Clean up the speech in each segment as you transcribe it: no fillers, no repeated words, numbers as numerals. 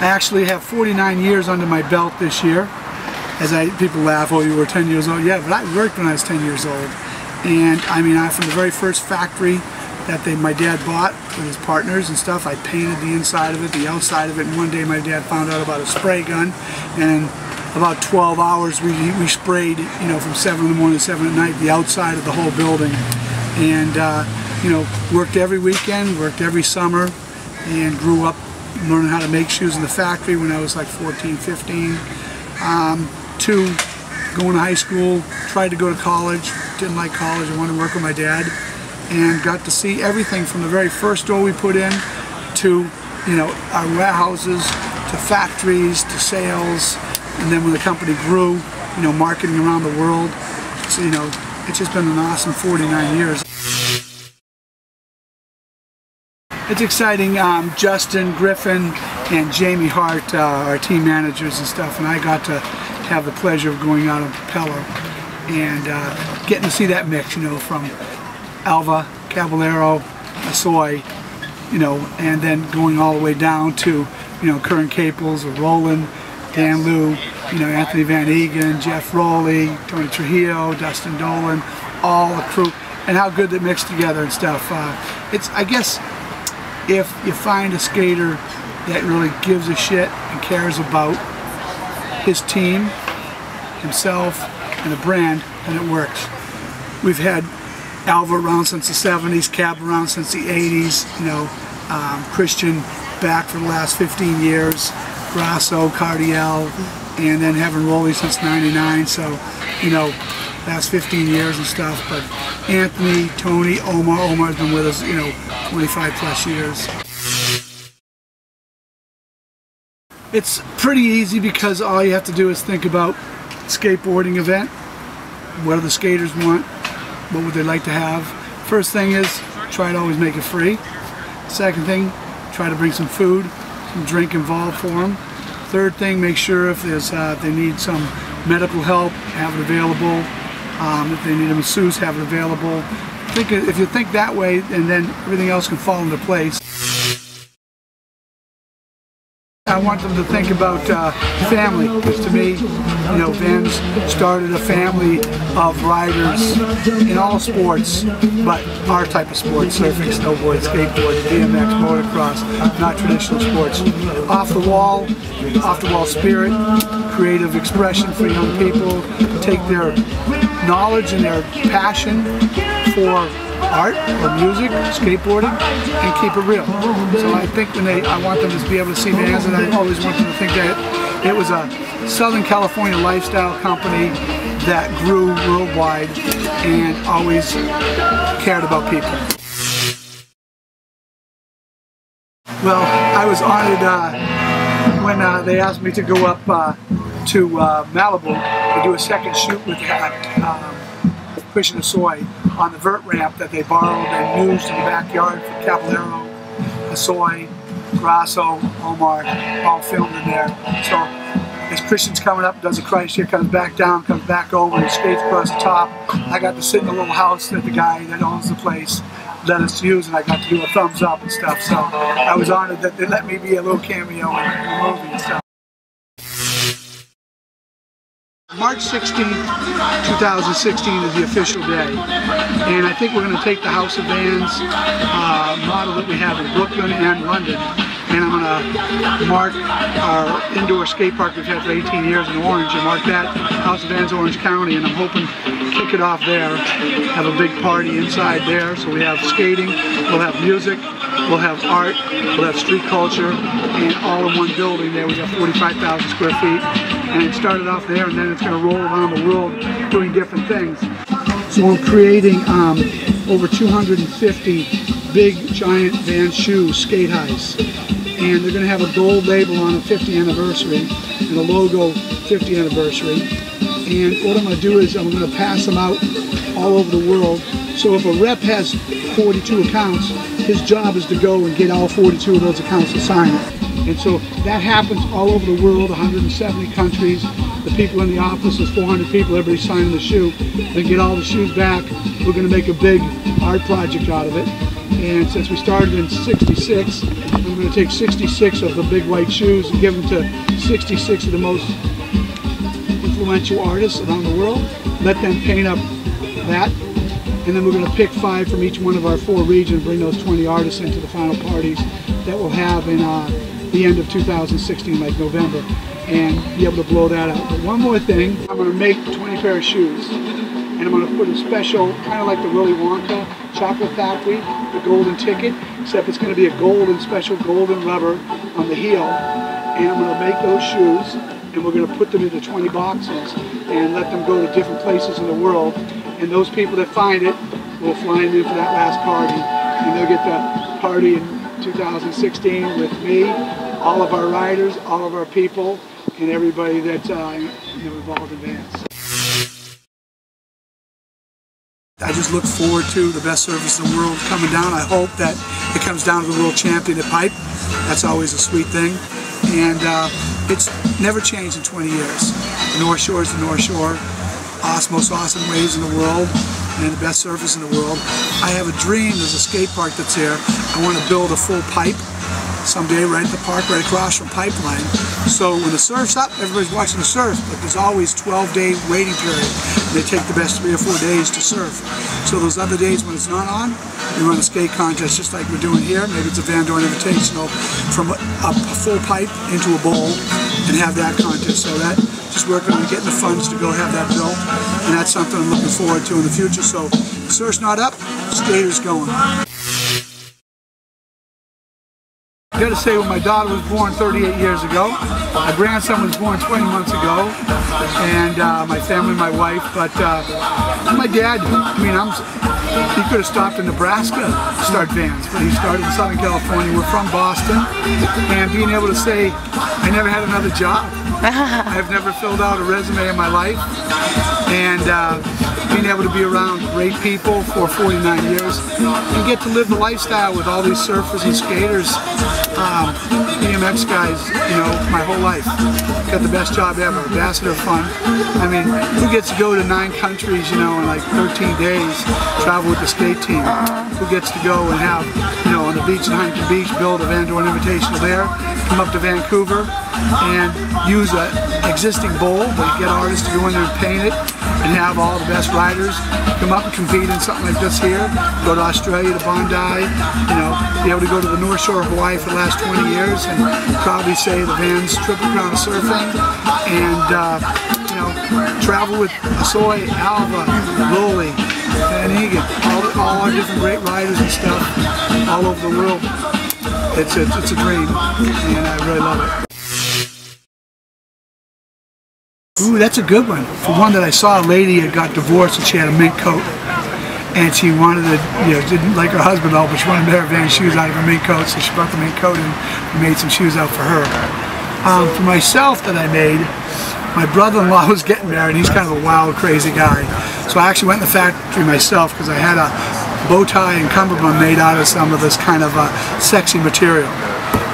I actually have 49 years under my belt this year. People laugh, oh, you were 10 years old. Yeah, but I worked when I was 10 years old. And I mean, from the very first factory that my dad bought with his partners and stuff, I painted the inside of it, the outside of it, and one day my dad found out about a spray gun, and in about 12 hours we sprayed, you know, from 7 in the morning to 7 at night, the outside of the whole building. And you know, worked every weekend, worked every summer, and grew up learning how to make shoes in the factory when I was like 14, 15. To going to high school, tried to go to college, didn't like college, I wanted to work with my dad, and got to see everything from the very first store we put in to, you know, our warehouses, to factories, to sales, and then when the company grew, you know, marketing around the world. So, you know, it's just been an awesome 49 years. It's exciting. Justin, Griffin, and Jamie Hart, our team managers and stuff, and I got to have the pleasure of going out on Propeller and getting to see that mix, you know, from Alva, Caballero, Assoy, you know, and then going all the way down to, you know, current Caples, Roland, Dan Liu, you know, Anthony Van Egan, Jeff Rowley, Tony Trujillo, Dustin Dolan, all the crew, and how good they mix together and stuff. I guess, if you find a skater that really gives a shit and cares about his team, himself, and the brand, then it works. We've had Alva around since the 70s, Cab around since the 80s, you know, Christian back for the last 15 years, Grasso, Cardiel, and then having Rolly since '99, so, you know, last 15 years and stuff. But Anthony, Tony, Omar's been with us, you know, 25 plus years. It's pretty easy because all you have to do is think about skateboarding event. What do the skaters want? What would they like to have? First thing is, try to always make it free. Second thing, try to bring some food, some drink involved for them. Third thing, make sure if they need some medical help, have it available. If they need a masseuse, have it available. If you think that way, and then everything else can fall into place. I want them to think about family, because to me, you know, Van's started a family of riders in all sports, but our type of sports, surfing, snowboard, skateboard, BMX, motocross, not traditional sports. Off the wall spirit, creative expression for young people, take their knowledge and their passion for art or music, skateboarding, and keep it real. So I think I want them to be able to see Vans, and I always want them to think that it was a Southern California lifestyle company that grew worldwide and always cared about people. Well, I was honored when they asked me to go up to Malibu to do a second shoot with Christian Assoy on the vert ramp that they borrowed and used in the backyard for Caballero, Assoy, Grasso, Omar, all filmed in there. So as Christian's coming up, does a Christ here, comes back down, comes back over, and skates across the top. I got to sit in the little house that the guy that owns the place let us use, and I got to do a thumbs up and stuff. So I was honored that they let me be a little cameo in the movie and stuff. March 16th, 2016 is the official day, and I think we're going to take the House of Vans model that we have in Brooklyn and London, and I'm going to mark our indoor skate park we've had for 18 years in Orange, and mark that House of Vans Orange County, and I'm hoping to kick it off there, have a big party inside there. So we have skating, we'll have music, we'll have art, we'll have street culture, and all in one building there. We have 45,000 square feet. And it started off there, and then it's going to roll around the world doing different things. So I'm creating over 250 big, giant Vans shoes, skate highs. And they're going to have a gold label on a 50th anniversary and a logo 50th anniversary. And what I'm going to do is I'm going to pass them out all over the world. So if a rep has 42 accounts, his job is to go and get all 42 of those accounts to sign it. And so that happens all over the world, 170 countries. The people in the office, there's 400 people, everybody signing the shoe. They get all the shoes back. We're going to make a big art project out of it. And since we started in '66, I'm I'm going to take 66 of the big white shoes and give them to 66 of the most influential artists around the world. Let them paint up that. And then we're going to pick 5 from each one of our 4 regions, bring those 20 artists into the final parties that we'll have in the end of 2016, like November, and be able to blow that out. But one more thing, I'm going to make 20 pair of shoes, and I'm going to put a special, kind of like the Willy Wonka chocolate factory, the golden ticket, except it's going to be a golden, special golden rubber on the heel, and I'm going to make those shoes, and we're going to put them into 20 boxes and let them go to different places in the world. And those people that find it will fly them in for that last party, and they'll get the party in 2016 with me, all of our riders, all of our people, and everybody that's involved in Vans. I just look forward to the best surface in the world coming down. I hope that it comes down to the world champion at pipe. That's always a sweet thing, and it's never changed in 20 years. The North Shore is the North Shore. Most awesome waves in the world and the best surface in the world. I have a dream. There's a skate park that's here. I want to build a full pipe someday right at the park right across from Pipeline. So when the surf's up, everybody's watching the surf, but there's always 12-day waiting period. And they take the best 3 or 4 days to surf. So those other days when it's not on, we run a skate contest just like we're doing here. Maybe it's a Van Doren Invitational, from a full pipe into a bowl, and have that contest. So that, just working on getting the funds to go have that built, and that's something I'm looking forward to in the future. So the surf's not up, skater's going. I got to say, when my daughter was born 38 years ago, my grandson was born 20 months ago, and my family, my wife, but my dad, I mean, he could have stopped in Nebraska to start Vans, but he started in Southern California. We're from Boston, and being able to say, I never had another job. I've never filled out a resume in my life, and being able to be around great people for 49 years and get to live the lifestyle with all these surfers and skaters, BMX guys, my whole life. Got the best job ever, ambassador fun. I mean, who gets to go to 9 countries, in like 13 days, travel with the skate team? Who gets to go and have, on the beach in Huntington Beach, build a Van Doren Invitational there, come up to Vancouver and use an existing bowl, but get artists to go in there and paint it, and have all the best riders come up and compete in something like this here, go to Australia, to Bondi, be able to go to the North Shore of Hawaii for the last 20 years and probably say the Vans Triple Crown of Surfing, and travel with Asoy, Alva, Loli, Van Egan, all our different great riders and stuff all over the world. It's a dream, and I really love it. Ooh, that's a good one. For one that I saw, a lady had got divorced and she had a mink coat. And she wanted to, didn't like her husband at all, but she wanted to wear Van shoes out of her mink coat, so she brought the mink coat and made some shoes out for her. For myself that I made, my brother-in-law was getting married. He's kind of a wild, crazy guy. So I actually went in the factory myself because I had a bow tie and cummerbund made out of some of this kind of sexy material.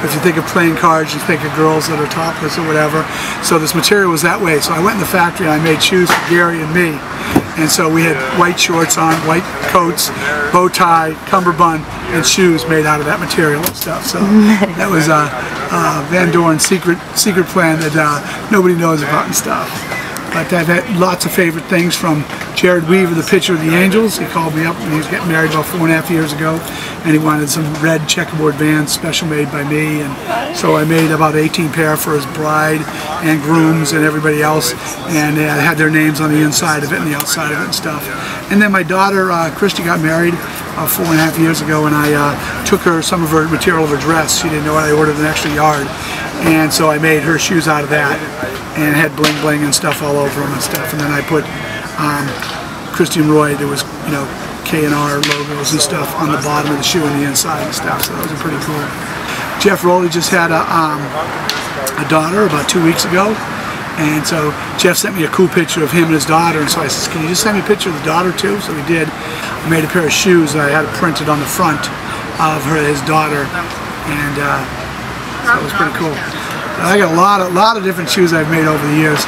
If you think of playing cards, you think of girls that are topless or whatever. So this material was that way. So I went in the factory and I made shoes for Gary and me. And so we had white shorts on, white coats, bow tie, cummerbund, and shoes made out of that material and stuff. So that was Van Doren's secret plan that nobody knows about and stuff. But I've had lots of favorite things, from Jared Weaver, the pitcher of the Angels. He called me up when he was getting married about 4.5 years ago, and he wanted some red checkerboard Vans special made by me, and so I made about 18 pair for his bride and grooms and everybody else, and they had their names on the inside of it and the outside of it and stuff. And then my daughter Christy got married 4.5 years ago, and I took her some of her material of her dress. She didn't know it. I ordered an extra yard, and so I made her shoes out of that, and had bling bling and stuff all over them and stuff. And then I put Christian Roy, there was K&R logos and stuff on the bottom of the shoe and the inside and stuff. So those are pretty cool. Jeff Rowley just had a daughter about 2 weeks ago, and so Jeff sent me a cool picture of him and his daughter, and so I said, can you just send me a picture of the daughter too? So he did. I made a pair of shoes that I had it printed on the front of his daughter, and so it was pretty cool. I got a lot of different shoes I've made over the years.